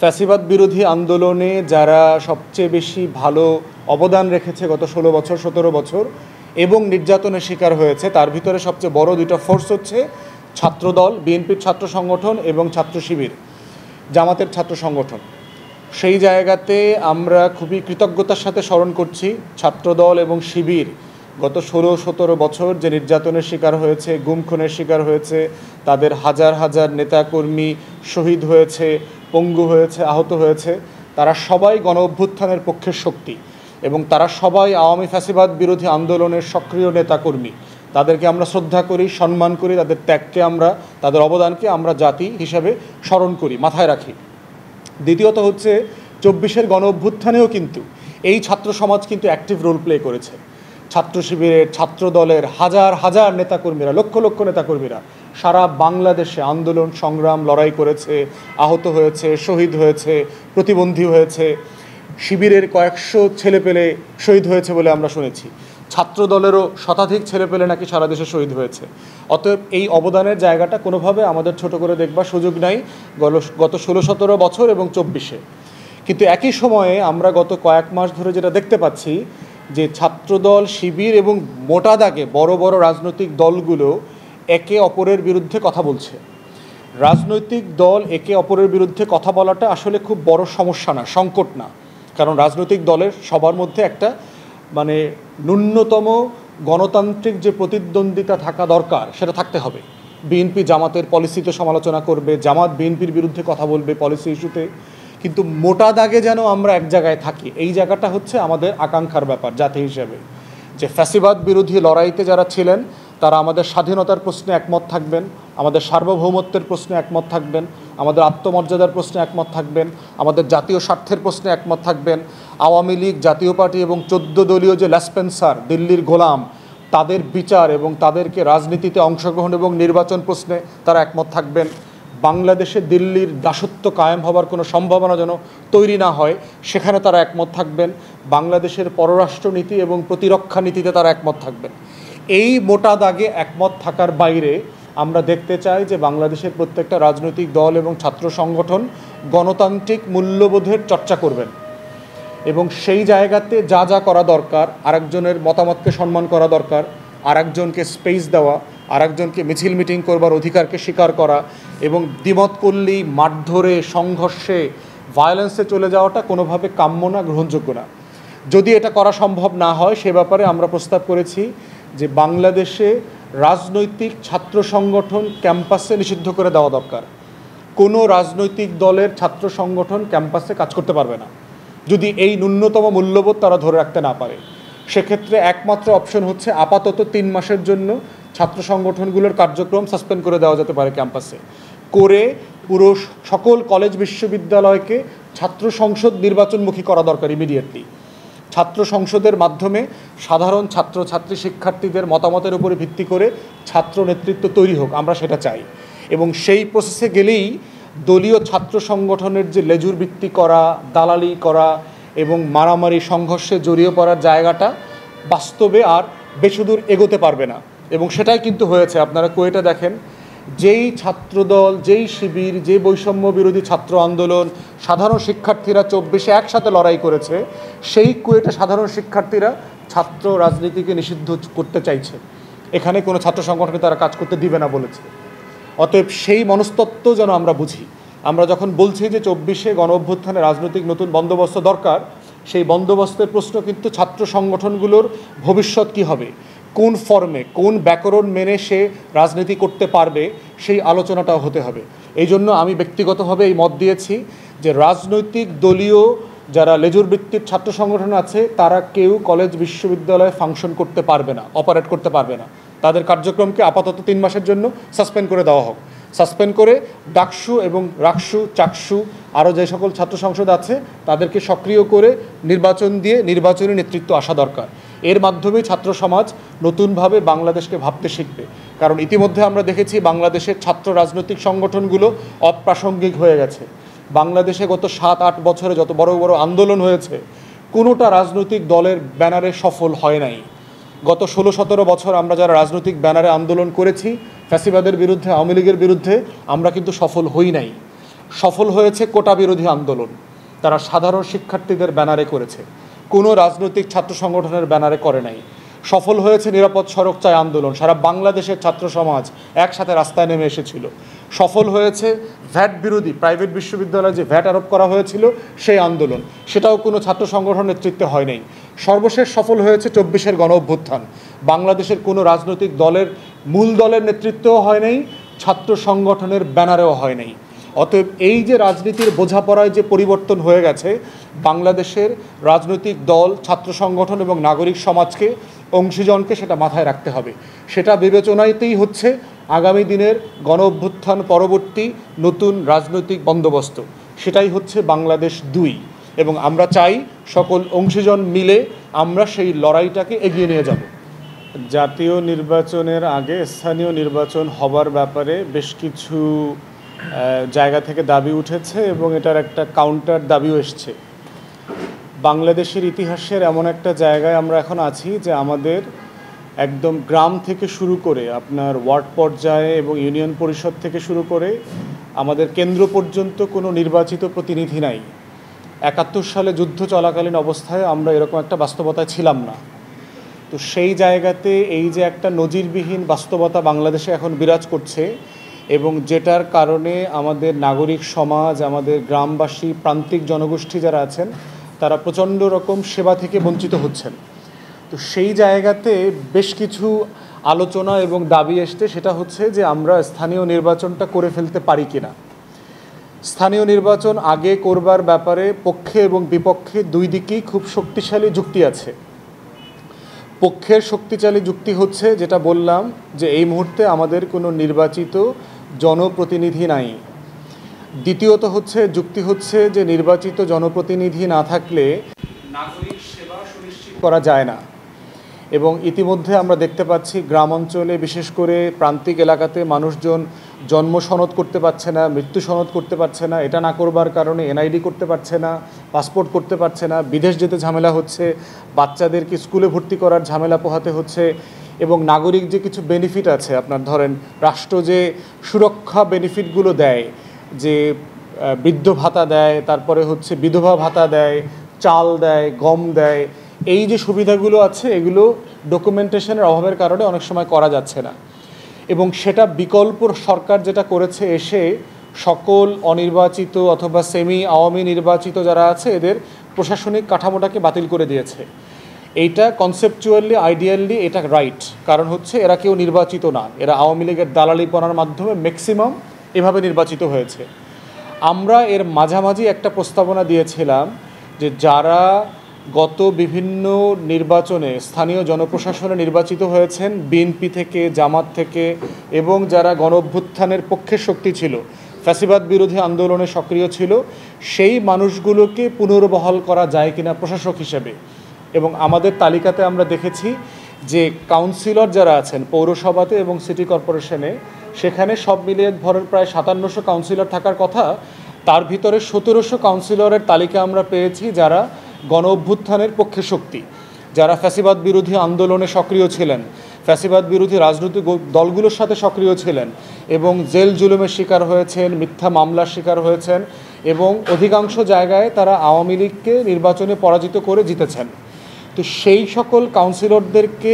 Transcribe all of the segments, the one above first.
ফ্যাসিবাদ বিরোধী আন্দোলনে যারা সবচেয়ে বেশি ভালো অবদান রেখেছে গত 16 বছর 17 বছর এবং নির্যাতনের শিকার হয়েছে, তার ভিতরে সবচেয়ে বড় দুইটা ফোর্স হচ্ছে ছাত্রদল, বিএনপির ছাত্র সংগঠন এবং ছাত্র শিবির, জামাতের ছাত্র সংগঠন। সেই জায়গাতে আমরা খুবই কৃতজ্ঞতার সাথে স্মরণ করছি ছাত্রদল এবং শিবির গত 16-17 বছর যে নির্যাতনের শিকার হয়েছে, গুম খুনের শিকার হয়েছে, তাদের হাজার হাজার নেতাকর্মী শহীদ হয়েছে, পঙ্গু হয়েছে, আহত হয়েছে। তারা সবাই গণ অভ্যুত্থানের পক্ষের শক্তি এবং তারা সবাই আওয়ামী ফ্যাসিবাদ বিরোধী আন্দোলনের সক্রিয় নেতাকর্মী। তাদেরকে আমরা শ্রদ্ধা করি, সম্মান করি, তাদের ত্যাগকে আমরা, তাদের অবদানকে আমরা জাতি হিসাবে স্মরণ করি, মাথায় রাখি। দ্বিতীয়ত হচ্ছে 24-এর গণ অভ্যুত্থানেও কিন্তু এই ছাত্র সমাজ কিন্তু অ্যাক্টিভ রোল প্লে করেছে। ছাত্র শিবিরের, ছাত্র দলের হাজার হাজার নেতাকর্মীরা, লক্ষ লক্ষ নেতাকর্মীরা সারা বাংলাদেশে আন্দোলন সংগ্রাম লড়াই করেছে, আহত হয়েছে, শহীদ হয়েছে, প্রতিবন্ধী হয়েছে। শিবিরের কয়েকশো ছেলেপেলে শহীদ হয়েছে বলে আমরা শুনেছি। ছাত্র দলেরও শতাধিক ছেলেপেলে নাকি সারা দেশে শহীদ হয়েছে। অতএব এই অবদানের জায়গাটা কোনোভাবে আমাদের ছোট করে দেখবার সুযোগ নাই গত 16-17 বছর এবং 24-এ। কিন্তু একই সময়ে আমরা গত কয়েক মাস ধরে যেটা দেখতে পাচ্ছি যে ছাত্রদল, শিবির এবং মোটা দাগে বড় বড় রাজনৈতিক দলগুলো একে অপরের বিরুদ্ধে কথা বলছে। রাজনৈতিক দল একে অপরের বিরুদ্ধে কথা বলাটা আসলে খুব বড় সমস্যা না, সংকট না। কারণ রাজনৈতিক দলের সবার মধ্যে একটা ন্যূনতম গণতান্ত্রিক যে প্রতিদ্বন্দ্বিতা থাকা দরকার সেটা থাকতে হবে। বিএনপি জামাতের পলিসিতে সমালোচনা করবে, জামাত বিএনপির বিরুদ্ধে কথা বলবে পলিসি ইস্যুতে, কিন্তু মোটা দাগে যেন আমরা এক জায়গায় থাকি, এই জায়গাটা হচ্ছে আমাদের আকাঙ্ক্ষার ব্যাপার জাতি হিসেবে। যে ফ্যাসিবাদ বিরোধী লড়াইতে যারা ছিলেন তারা আমাদের স্বাধীনতার প্রশ্নে একমত থাকবেন, আমাদের সার্বভৌমত্বের প্রশ্নে একমত থাকবেন, আমাদের আত্মমর্যাদার প্রশ্নে একমত থাকবেন, আমাদের জাতীয় স্বার্থের প্রশ্নে একমত থাকবেন। আওয়ামী লীগ, জাতীয় পার্টি এবং 14 দলীয় যে ল্যাসপেন্সার, দিল্লির গোলাম, তাদের বিচার এবং তাদেরকে রাজনীতিতে অংশগ্রহণ এবং নির্বাচন প্রশ্নে তারা একমত থাকবেন। বাংলাদেশে দিল্লির দাসত্ব কায়েম হবার কোনো সম্ভাবনা যেন তৈরি না হয় সেখানে তারা একমত থাকবেন। বাংলাদেশের পররাষ্ট্রনীতি এবং প্রতিরক্ষা নীতিতে তারা একমত থাকবেন। এই মোটা দাগে একমত থাকার বাইরে আমরা দেখতে চাই যে বাংলাদেশের প্রত্যেকটা রাজনৈতিক দল এবং ছাত্র সংগঠন গণতান্ত্রিক মূল্যবোধের চর্চা করবেন এবং সেই জায়গাতে যা যা করা দরকার, আরেকজনের মতামতকে সম্মান করা দরকার, আরেকজনকে স্পেস দেওয়া, আরেকজনকে মিছিল মিটিং করবার অধিকারকে স্বীকার করা এবং দ্বিমত করলেই মারধরে, সংঘর্ষে, ভায়োলেন্সে চলে যাওয়াটা কোনোভাবে কাম্য না, গ্রহণযোগ্য না। যদি এটা করা সম্ভব না হয় সে ব্যাপারে আমরা প্রস্তাব করেছি যে বাংলাদেশে রাজনৈতিক ছাত্র সংগঠন ক্যাম্পাসে নিষিদ্ধ করে দেওয়া দরকার। কোনো রাজনৈতিক দলের ছাত্র সংগঠন ক্যাম্পাসে কাজ করতে পারবে না যদি এই ন্যূনতম মূল্যবোধ তারা ধরে রাখতে না পারে। সেক্ষেত্রে একমাত্র অপশন হচ্ছে আপাতত 3 মাসের জন্য ছাত্র সংগঠনগুলোর কার্যক্রম সাসপেন্ড করে দেওয়া যেতে পারে ক্যাম্পাসে, করে পুরো সকল কলেজ বিশ্ববিদ্যালয়কে ছাত্র সংসদ নির্বাচনমুখী করা দরকার ইমিডিয়েটলি। ছাত্র সংসদের মাধ্যমে সাধারণ ছাত্রছাত্রী শিক্ষার্থীদের মতামতের উপরে ভিত্তি করে ছাত্র নেতৃত্ব তৈরি হোক, আমরা সেটা চাই। এবং সেই প্রসেসে গেলেই দলীয় ছাত্র সংগঠনের যে লেজুর ভিত্তি করা, দালালি করা এবং মারামারি সংঘর্ষে জড়িয়ে পড়ার জায়গাটা বাস্তবে আর বেশিদূর এগোতে পারবে না। এবং সেটাই কিন্তু হয়েছে। আপনারা কুয়েটে দেখেন, যেই ছাত্রদল, যেই শিবির, যে বৈষম্য বিরোধী ছাত্র আন্দোলন, সাধারণ শিক্ষার্থীরা 24-এ একসাথে লড়াই করেছে, সেই কুয়েটে সাধারণ শিক্ষার্থীরা ছাত্র রাজনীতিকে নিষিদ্ধ করতে চাইছে। এখানে কোনো ছাত্র সংগঠনকে তারা কাজ করতে দিবে না বলেছে। অতএব সেই মনস্তত্ত্ব যেন আমরা বুঝি। আমরা যখন বলছি যে 24-এ গণ অভ্যুত্থানে রাজনৈতিক নতুন বন্দোবস্ত দরকার, সেই বন্দোবস্তের প্রশ্ন কিন্তু ছাত্র সংগঠনগুলোর ভবিষ্যৎ কী হবে, কোন ফর্মে, কোন ব্যাকরণ মেনে সে রাজনীতি করতে পারবে, সেই আলোচনাটাও হতে হবে। এই জন্য আমি ব্যক্তিগতভাবে এই মত দিয়েছি যে রাজনৈতিক দলীয় যারা লেজুর বৃত্তির ছাত্র সংগঠন আছে তারা কেউ কলেজ বিশ্ববিদ্যালয়ে ফাংশন করতে পারবে না, অপারেট করতে পারবে না। তাদের কার্যক্রমকে আপাতত 3 মাসের জন্য সাসপেন্ড করে দেওয়া হোক। সাসপেন্ড করে ডাকসু এবং রাকসু, চাকসু আরও যে সকল ছাত্র সংসদ আছে তাদেরকে সক্রিয় করে নির্বাচন দিয়ে নির্বাচনী নেতৃত্ব আসা দরকার। এর মাধ্যমে ছাত্র সমাজ নতুনভাবে বাংলাদেশকে ভাবতে শিখবে। কারণ ইতিমধ্যে আমরা দেখেছি বাংলাদেশের ছাত্র রাজনৈতিক সংগঠনগুলো অপ্রাসঙ্গিক হয়ে গেছে। বাংলাদেশে গত 7-8 বছরে যত বড় বড় আন্দোলন হয়েছে কোনোটা রাজনৈতিক দলের ব্যানারে সফল হয় নাই। গত 16-17 বছর আমরা যারা রাজনৈতিক ব্যানারে আন্দোলন করেছি ফ্যাসিবাদের বিরুদ্ধে, আওয়ামী লীগের বিরুদ্ধে, আমরা কিন্তু সফল হই নাই। সফল হয়েছে কোটা বিরোধী আন্দোলন, তারা সাধারণ শিক্ষার্থীদের ব্যানারে করেছে, কোনো রাজনৈতিক ছাত্র সংগঠনের ব্যানারে করে নাই। সফল হয়েছে নিরাপদ সড়ক চাই আন্দোলন, সারা বাংলাদেশের ছাত্র সমাজ একসাথে রাস্তায় নেমে এসেছিল। সফল হয়েছে ভ্যাট বিরোধী প্রাইভেট বিশ্ববিদ্যালয়ে যে ভ্যাট আরোপ করা হয়েছিল সেই আন্দোলন, সেটাও কোনো ছাত্র সংগঠন নেতৃত্বে হয় নাই। সর্বশেষ সফল হয়েছে 24-এর গণ অভ্যুত্থান, বাংলাদেশের কোনো রাজনৈতিক দলের মূল দলের নেতৃত্বেও হয় নাই, ছাত্র সংগঠনের ব্যানারেও হয় নাই। অতএব এই যে রাজনীতির বোঝাপড়ায় যে পরিবর্তন হয়ে গেছে, বাংলাদেশের রাজনৈতিক দল, ছাত্র সংগঠন এবং নাগরিক সমাজকে, অংশীজনকে সেটা মাথায় রাখতে হবে। সেটা বিবেচনাতেই হচ্ছে আগামী দিনের গণ অভ্যুত্থান পরবর্তী নতুন রাজনৈতিক বন্দোবস্ত, সেটাই হচ্ছে বাংলাদেশ 2। এবং আমরা চাই সকল অংশীজন মিলে আমরা সেই লড়াইটাকে এগিয়ে নিয়ে যাব। জাতীয় নির্বাচনের আগে স্থানীয় নির্বাচন হবার ব্যাপারে বেশ কিছু জায়গা থেকে দাবি উঠেছে এবং এটার একটা কাউন্টার দাবিও এসছে। বাংলাদেশের ইতিহাসের এমন একটা জায়গায় আমরা এখন আছি যে আমাদের একদম গ্রাম থেকে শুরু করে আপনার ওয়ার্ড পর্যায়ে এবং ইউনিয়ন পরিষদ থেকে শুরু করে আমাদের কেন্দ্র পর্যন্ত কোনো নির্বাচিত প্রতিনিধি নাই। 71 সালে যুদ্ধ চলাকালীন অবস্থায় আমরা এরকম একটা বাস্তবতায় ছিলাম না। তো সেই জায়গাতে এই যে একটা নজিরবিহীন বাস্তবতা বাংলাদেশে এখন বিরাজ করছে এবং যেটার কারণে আমাদের নাগরিক সমাজ, আমাদের গ্রামবাসী, প্রান্তিক জনগোষ্ঠী যারা আছেন তারা প্রচণ্ড রকম সেবা থেকে বঞ্চিত হচ্ছেন। তো সেই জায়গাতে বেশ কিছু আলোচনা এবং দাবি এসছে, সেটা হচ্ছে যে আমরা স্থানীয় নির্বাচনটা করে ফেলতে পারি কিনা। স্থানীয় নির্বাচন আগে করবার ব্যাপারে পক্ষে এবং বিপক্ষে দুই দিকেই খুব শক্তিশালী যুক্তি আছে। পক্ষের শক্তিশালী যুক্তি হচ্ছে যেটা বললাম, যে এই মুহূর্তে আমাদের কোনো নির্বাচিত জনপ্রতিনিধি নাই। দ্বিতীয়ত হচ্ছে যুক্তি হচ্ছে যে নির্বাচিত জনপ্রতিনিধি না থাকলে নাগরিক সেবা সুনিশ্চিত করা যায় না। এবং ইতিমধ্যে আমরা দেখতে পাচ্ছি গ্রাম অঞ্চলে বিশেষ করে প্রান্তিক এলাকাতে মানুষজন জন্ম সনদ করতে পারছে না, মৃত্যু সনদ করতে পারছে না। এটা না করবার কারণে এনআইডি করতে পারছে না, পাসপোর্ট করতে পারছে না, বিদেশ যেতে ঝামেলা হচ্ছে, বাচ্চাদেরকে স্কুলে ভর্তি করার ঝামেলা পোহাতে হচ্ছে। এবং নাগরিক যে কিছু বেনিফিট আছে, আপনার ধরেন রাষ্ট্র যে সুরক্ষা বেনিফিটগুলো দেয়, যে বৃদ্ধ ভাতা দেয়, তারপরে হচ্ছে বিধবা ভাতা দেয়, চাল দেয়, গম দেয়, এই যে সুবিধাগুলো আছে এগুলো ডকুমেন্টেশনের অভাবের কারণে অনেক সময় করা যাচ্ছে না। এবং সেটা বিকল্প সরকার যেটা করেছে, এসে সকল অনির্বাচিত অথবা সেমি আওয়ামী নির্বাচিত যারা আছে এদের প্রশাসনিক কাঠামোটাকে বাতিল করে দিয়েছে। এইটা কনসেপচুয়ালি আইডিয়ালি এটা রাইট, কারণ হচ্ছে এরা কেউ নির্বাচিত না, এরা আওয়ামী লীগের দালালিপনার মাধ্যমে ম্যাক্সিমাম এভাবে নির্বাচিত হয়েছে। আমরা এর মাঝামাঝি একটা প্রস্তাবনা দিয়েছিলাম যে যারা গত বিভিন্ন নির্বাচনে স্থানীয় জনপ্রশাসনে নির্বাচিত হয়েছেন বিএনপি থেকে, জামাত থেকে, এবং যারা গণ অভ্যুত্থানের পক্ষের শক্তি ছিল, ফ্যাসিবাদ বিরোধী আন্দোলনে সক্রিয় ছিল, সেই মানুষগুলোকে পুনর্বহাল করা যায় কিনা প্রশাসক হিসেবে। এবং আমাদের তালিকাতে আমরা দেখেছি যে কাউন্সিলর যারা আছেন পৌরসভাতে এবং সিটি কর্পোরেশনে, সেখানে সব মিলিয়ে ভরের প্রায় 5700 কাউন্সিলর থাকার কথা, তার ভিতরে 1700 কাউন্সিলরের তালিকা আমরা পেয়েছি যারা গণ অভ্যুত্থানের পক্ষে শক্তি, যারা ফ্যাসিবাদ বিরোধী আন্দোলনে সক্রিয় ছিলেন, ফ্যাসিবাদ বিরোধী রাজনৈতিক দলগুলোর সাথে সক্রিয় ছিলেন এবং জেল জুলুমের শিকার হয়েছেন, মিথ্যা মামলার শিকার হয়েছেন এবং অধিকাংশ জায়গায় তারা আওয়ামী লীগকে নির্বাচনে পরাজিত করে জিতেছেন। তো সেই সকল কাউন্সিলরদেরকে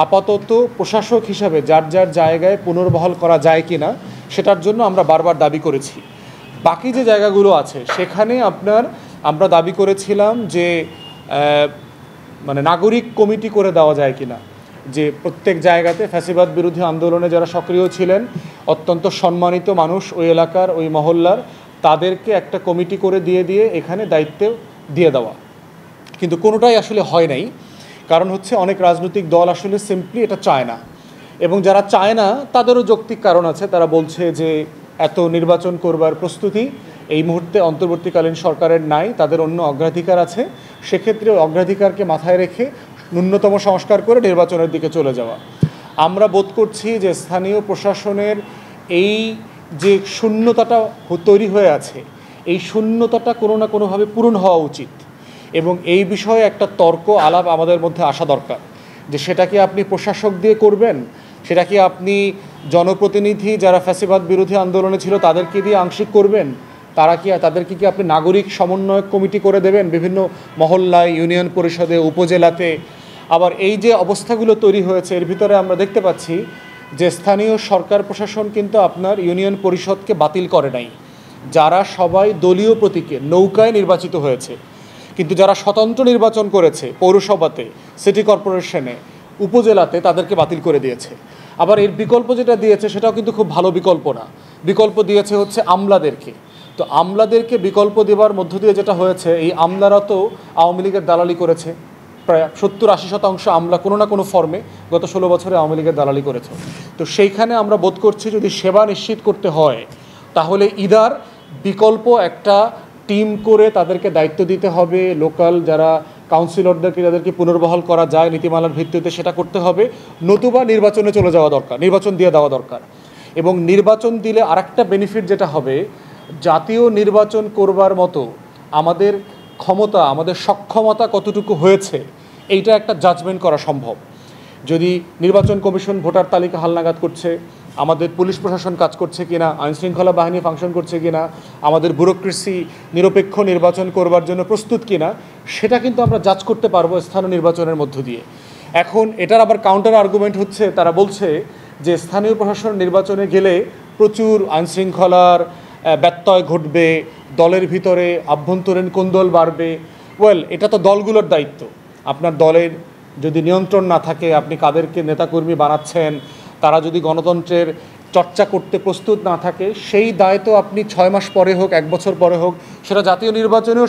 আপাতত প্রশাসক হিসাবে যার যার জায়গায় পুনর্বহাল করা যায় কিনা সেটার জন্য আমরা বারবার দাবি করেছি। বাকি যে জায়গাগুলো আছে সেখানে আমরা দাবি করেছিলাম যে মানে নাগরিক কমিটি করে দেওয়া যায় কিনা, যে প্রত্যেক জায়গাতে ফ্যাসিবাদ বিরোধী আন্দোলনে যারা সক্রিয় ছিলেন, অত্যন্ত সম্মানিত মানুষ ওই এলাকার, ওই মহল্লার, তাদেরকে একটা কমিটি করে দিয়ে এখানে দায়িত্ব দিয়ে দেওয়া। কিন্তু কোনোটাই আসলে হয় নাই, কারণ হচ্ছে অনেক রাজনৈতিক দল আসলে সিম্পলি এটা চায় না। এবং যারা চায় না তাদেরও যৌক্তিক কারণ আছে, তারা বলছে যে এত নির্বাচন করবার প্রস্তুতি এই মুহূর্তে অন্তর্বর্তীকালীন সরকারের নাই, তাদের অন্য অগ্রাধিকার আছে, সেক্ষেত্রে অগ্রাধিকারকে মাথায় রেখে ন্যূনতম সংস্কার করে নির্বাচনের দিকে চলে যাওয়া। আমরা বোধ করছি যে স্থানীয় প্রশাসনের এই যে শূন্যতাটা তৈরি হয়ে আছে, এই শূন্যতাটা কোনো না কোনোভাবে পূরণ হওয়া উচিত। এবং এই বিষয়ে একটা তর্ক আলাপ আমাদের মধ্যে আসা দরকার, যে সেটা কি আপনি প্রশাসক দিয়ে করবেন, সেটা কি আপনি জনপ্রতিনিধি যারা ফ্যাসিবাদ বিরোধী আন্দোলনে ছিল তাদেরকে দিয়ে আংশিক করবেন, তাদেরকে কি আপনি নাগরিক সমন্বয় কমিটি করে দেবেন বিভিন্ন মহল্লায়, ইউনিয়ন পরিষদে, উপজেলাতে? আবার এই যে অবস্থাগুলো তৈরি হয়েছে এর ভিতরে আমরা দেখতে পাচ্ছি যে স্থানীয় সরকার প্রশাসন কিন্তু আপনার ইউনিয়ন পরিষদকে বাতিল করে নাই, যারা সবাই দলীয় প্রতীকে নৌকায় নির্বাচিত হয়েছে, কিন্তু যারা স্বতন্ত্র নির্বাচন করেছে পৌরসভাতে, সিটি কর্পোরেশনে, উপজেলাতে, তাদেরকে বাতিল করে দিয়েছে। আবার এর বিকল্প যেটা দিয়েছে সেটাও কিন্তু খুব ভালো বিকল্প না। বিকল্প দিয়েছে হচ্ছে আমলাদেরকে। তো আমলাদেরকে বিকল্প দেওয়ার মধ্য দিয়ে যেটা হয়েছে, এই আমলারা তো আওয়ামী লীগের দালালি করেছে। প্রায় 70-80% আমলা কোনো না কোনো ফর্মে গত 16 বছরে আওয়ামী লীগের দালালি করেছে। তো সেইখানে আমরা বোধ করছি যদি সেবা নিশ্চিত করতে হয় তাহলে ইদার বিকল্প একটা টিম করে তাদেরকে দায়িত্ব দিতে হবে, লোকাল যারা কাউন্সিলরদেরকে যাদেরকে পুনর্বহাল করা যায় নীতিমালার ভিত্তিতে সেটা করতে হবে, নতুবা নির্বাচনে চলে যাওয়া দরকার, নির্বাচন দিয়ে দেওয়া দরকার। এবং নির্বাচন দিলে আরেকটা বেনিফিট যেটা হবে, জাতীয় নির্বাচন করবার মতো আমাদের ক্ষমতা, আমাদের সক্ষমতা কতটুকু হয়েছে এইটা একটা জাজমেন্ট করা সম্ভব। যদি নির্বাচন কমিশন ভোটার তালিকা হালনাগাদ করছে, আমাদের পুলিশ প্রশাসন কাজ করছে কিনা, আইনশৃঙ্খলা বাহিনী ফাংশন করছে কিনা, আমাদের ব্যুরোক্রেসি নিরপেক্ষ নির্বাচন করবার জন্য প্রস্তুত কিনা, সেটা কিন্তু আমরা জাজ করতে পারবো স্থানীয় নির্বাচনের মধ্য দিয়ে। এখন এটার আবার কাউন্টার আর্গুমেন্ট হচ্ছে, তারা বলছে যে স্থানীয় প্রশাসন নির্বাচনে গেলে প্রচুর আইনশৃঙ্খলার ব্যত্যয় ঘটবে, দলের ভিতরে আভ্যন্তরীণ কোন্দল বাড়বে। এটা তো দলগুলোর দায়িত্ব। আপনার দলের যদি নিয়ন্ত্রণ না থাকে, আপনি কাদেরকে নেতাকর্মী বানাচ্ছেন, তারা যদি গণতন্ত্রের চর্চা করতে প্রস্তুত না থাকে, সেই দায় তো আপনি 6 মাস পরে হোক, 1 বছর পরে হোক, সেটা জাতীয় নির্বাচনেও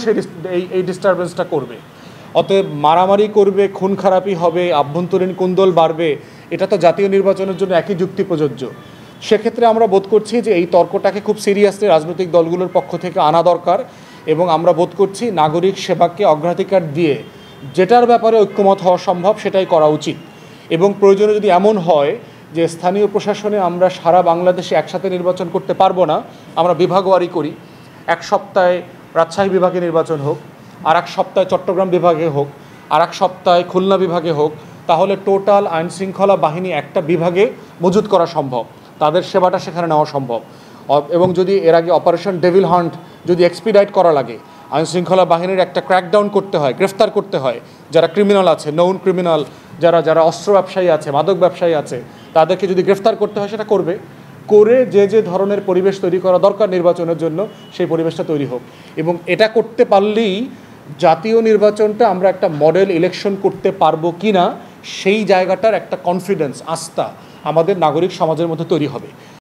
এই ডিস্টারবেন্সটা করবে। অতএব মারামারি করবে, খুন খারাপি হবে, আভ্যন্তরীণ কোন্দল বাড়বে, এটা তো জাতীয় নির্বাচনের জন্য একই যুক্তি প্রযোজ্য। সেক্ষেত্রে আমরা বোধ করছি যে এই তর্কটাকে খুব সিরিয়াসলি রাজনৈতিক দলগুলোর পক্ষ থেকে আনা দরকার, এবং আমরা বোধ করছি নাগরিক সেবাকে অগ্রাধিকার দিয়ে যেটার ব্যাপারে ঐক্যমত হওয়া সম্ভব সেটাই করা উচিত। এবং প্রয়োজনে যদি এমন হয় যে স্থানীয় প্রশাসনে আমরা সারা বাংলাদেশে একসাথে নির্বাচন করতে পারবো না, আমরা বিভাগওয়ারি করি, 1 সপ্তাহে রাজশাহী বিভাগে নির্বাচন হোক, আর 1 সপ্তাহে চট্টগ্রাম বিভাগে হোক, আর 1 সপ্তাহে খুলনা বিভাগে হোক, তাহলে টোটাল আইনশৃঙ্খলা বাহিনী একটা বিভাগে মজুত করা সম্ভব, তাদের সেবাটা সেখানে নেওয়া সম্ভব। এবং যদি এর আগে অপারেশন ডেভিল হান্ট যদি এক্সপিডাইট করা লাগে, আইনশৃঙ্খলা বাহিনীর একটা ক্র্যাকডাউন করতে হয়, গ্রেফতার করতে হয় যারা ক্রিমিনাল আছে, নৌন ক্রিমিনাল, যারা অস্ত্র ব্যবসায়ী আছে, মাদক ব্যবসায়ী আছে, তাদেরকে যদি গ্রেফতার করতে হয় সেটা করবে, করে যে ধরনের পরিবেশ তৈরি করা দরকার নির্বাচনের জন্য সেই পরিবেশটা তৈরি হোক। এবং এটা করতে পারলেই জাতীয় নির্বাচনটা আমরা একটা মডেল ইলেকশন করতে পারবো কি না, সেই জায়গাটার একটা কনফিডেন্স, আস্থা আমাদের নাগরিক সমাজের মধ্যে তৈরি হবে।